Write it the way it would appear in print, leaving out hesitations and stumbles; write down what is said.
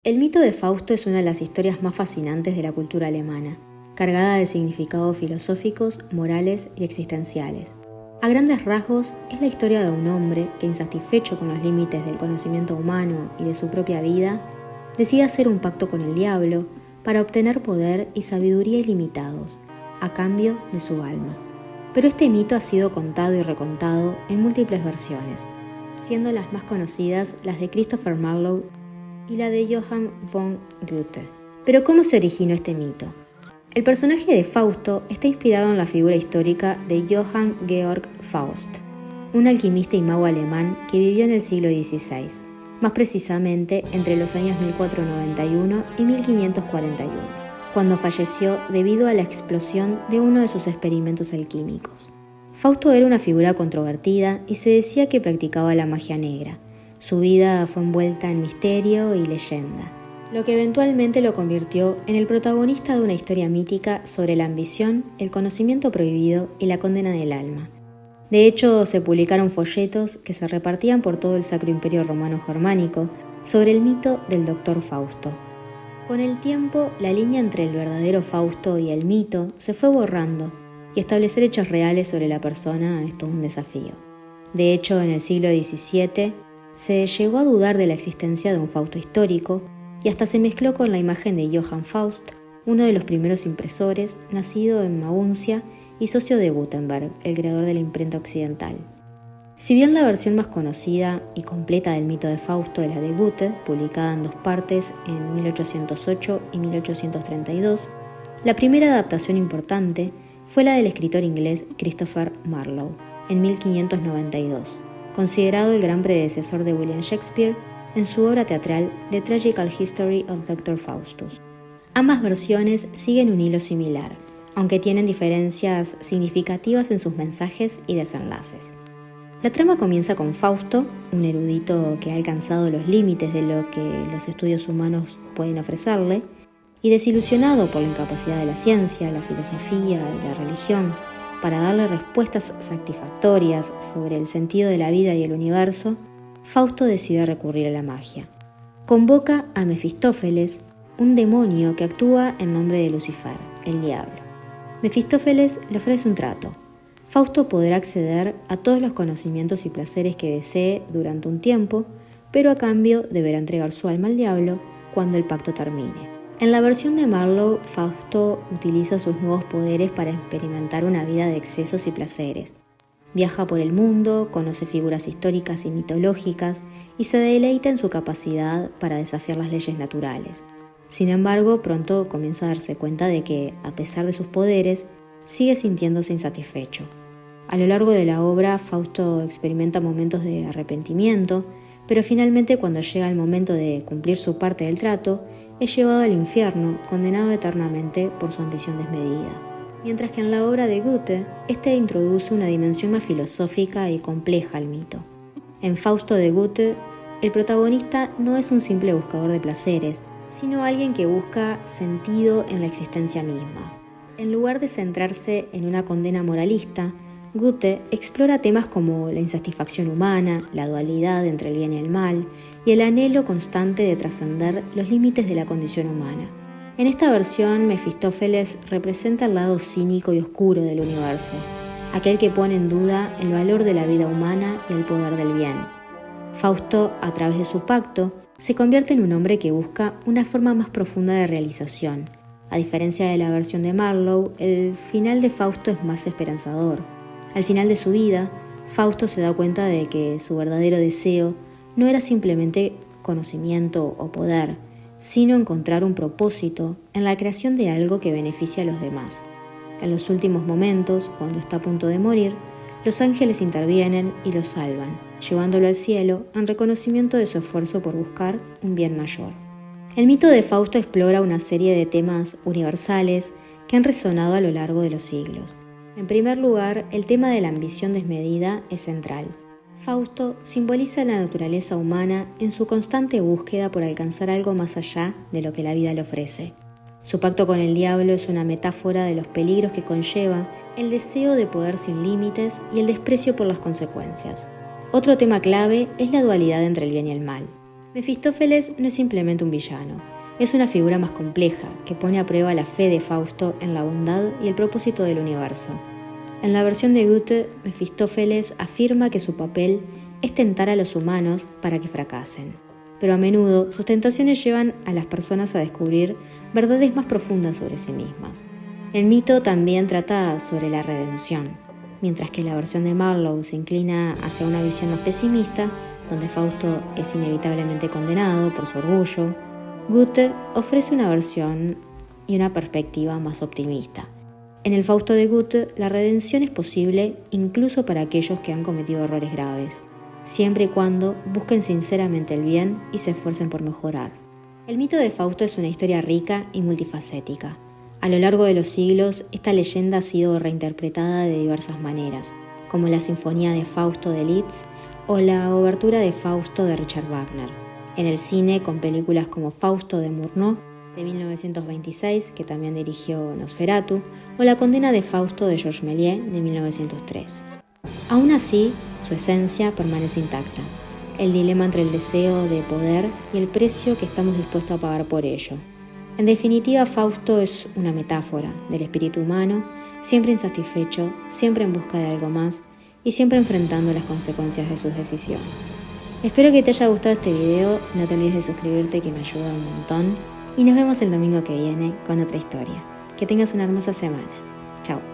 El mito de Fausto es una de las historias más fascinantes de la cultura alemana, cargada de significados filosóficos, morales y existenciales. A grandes rasgos, es la historia de un hombre que, insatisfecho con los límites del conocimiento humano y de su propia vida, decide hacer un pacto con el diablo para obtener poder y sabiduría ilimitados, a cambio de su alma. Pero este mito ha sido contado y recontado en múltiples versiones, siendo las más conocidas las de Christopher Marlowe y la de Johann von Goethe. Pero ¿cómo se originó este mito? El personaje de Fausto está inspirado en la figura histórica de Johann Georg Faust, un alquimista y mago alemán que vivió en el siglo XVI, más precisamente entre los años 1491 y 1541, cuando falleció debido a la explosión de uno de sus experimentos alquímicos. Fausto era una figura controvertida y se decía que practicaba la magia negra. Su vida fue envuelta en misterio y leyenda, lo que eventualmente lo convirtió en el protagonista de una historia mítica sobre la ambición, el conocimiento prohibido y la condena del alma. De hecho, se publicaron folletos que se repartían por todo el Sacro Imperio Romano Germánico sobre el mito del Doctor Fausto. Con el tiempo, la línea entre el verdadero Fausto y el mito se fue borrando, y establecer hechos reales sobre la persona es todo un desafío. De hecho, en el siglo XVII, se llegó a dudar de la existencia de un Fausto histórico y hasta se mezcló con la imagen de Johann Faust, uno de los primeros impresores, nacido en Maguncia y socio de Gutenberg, el creador de la imprenta occidental. Si bien la versión más conocida y completa del mito de Fausto es la de Goethe, publicada en dos partes en 1808 y 1832, la primera adaptación importante fue la del escritor inglés Christopher Marlowe, en 1592, considerado el gran predecesor de William Shakespeare en su obra teatral The Tragical History of Dr. Faustus. Ambas versiones siguen un hilo similar, aunque tienen diferencias significativas en sus mensajes y desenlaces. La trama comienza con Fausto, un erudito que ha alcanzado los límites de lo que los estudios humanos pueden ofrecerle, y desilusionado por la incapacidad de la ciencia, la filosofía y la religión para darle respuestas satisfactorias sobre el sentido de la vida y el universo, Fausto decide recurrir a la magia. Convoca a Mefistófeles, un demonio que actúa en nombre de Lucifer, el diablo. Mefistófeles le ofrece un trato. Fausto podrá acceder a todos los conocimientos y placeres que desee durante un tiempo, pero a cambio deberá entregar su alma al diablo cuando el pacto termine. En la versión de Marlowe, Fausto utiliza sus nuevos poderes para experimentar una vida de excesos y placeres. Viaja por el mundo, conoce figuras históricas y mitológicas y se deleita en su capacidad para desafiar las leyes naturales. Sin embargo, pronto comienza a darse cuenta de que, a pesar de sus poderes, sigue sintiéndose insatisfecho. A lo largo de la obra, Fausto experimenta momentos de arrepentimiento, pero finalmente cuando llega el momento de cumplir su parte del trato, es llevado al infierno, condenado eternamente por su ambición desmedida. Mientras que en la obra de Goethe, este introduce una dimensión más filosófica y compleja al mito. En Fausto de Goethe, el protagonista no es un simple buscador de placeres, sino alguien que busca sentido en la existencia misma. En lugar de centrarse en una condena moralista, Goethe explora temas como la insatisfacción humana, la dualidad entre el bien y el mal, y el anhelo constante de trascender los límites de la condición humana. En esta versión, Mefistófeles representa el lado cínico y oscuro del universo, aquel que pone en duda el valor de la vida humana y el poder del bien. Fausto, a través de su pacto, se convierte en un hombre que busca una forma más profunda de realización. A diferencia de la versión de Marlowe, el final de Fausto es más esperanzador. Al final de su vida, Fausto se da cuenta de que su verdadero deseo no era simplemente conocimiento o poder, sino encontrar un propósito en la creación de algo que beneficie a los demás. En los últimos momentos, cuando está a punto de morir, los ángeles intervienen y lo salvan, llevándolo al cielo en reconocimiento de su esfuerzo por buscar un bien mayor. El mito de Fausto explora una serie de temas universales que han resonado a lo largo de los siglos. En primer lugar, el tema de la ambición desmedida es central. Fausto simboliza la naturaleza humana en su constante búsqueda por alcanzar algo más allá de lo que la vida le ofrece. Su pacto con el diablo es una metáfora de los peligros que conlleva el deseo de poder sin límites y el desprecio por las consecuencias. Otro tema clave es la dualidad entre el bien y el mal. Mefistófeles no es simplemente un villano, es una figura más compleja que pone a prueba la fe de Fausto en la bondad y el propósito del universo. En la versión de Goethe, Mefistófeles afirma que su papel es tentar a los humanos para que fracasen, pero a menudo sus tentaciones llevan a las personas a descubrir verdades más profundas sobre sí mismas. El mito también trata sobre la redención, mientras que la versión de Marlowe se inclina hacia una visión más pesimista, donde Fausto es inevitablemente condenado por su orgullo. Goethe ofrece una versión y una perspectiva más optimista. En el Fausto de Goethe, la redención es posible incluso para aquellos que han cometido errores graves, siempre y cuando busquen sinceramente el bien y se esfuercen por mejorar. El mito de Fausto es una historia rica y multifacética. A lo largo de los siglos, esta leyenda ha sido reinterpretada de diversas maneras, como la Sinfonía de Fausto de Liszt o la Obertura de Fausto de Richard Wagner. En el cine, con películas como Fausto de Murnau, de 1926, que también dirigió Nosferatu, o La condena de Fausto de Georges Méliès, de 1903. Aún así, su esencia permanece intacta, el dilema entre el deseo de poder y el precio que estamos dispuestos a pagar por ello. En definitiva, Fausto es una metáfora del espíritu humano, siempre insatisfecho, siempre en busca de algo más y siempre enfrentando las consecuencias de sus decisiones. Espero que te haya gustado este video, no te olvides de suscribirte que me ayuda un montón y nos vemos el domingo que viene con otra historia. Que tengas una hermosa semana. Chao.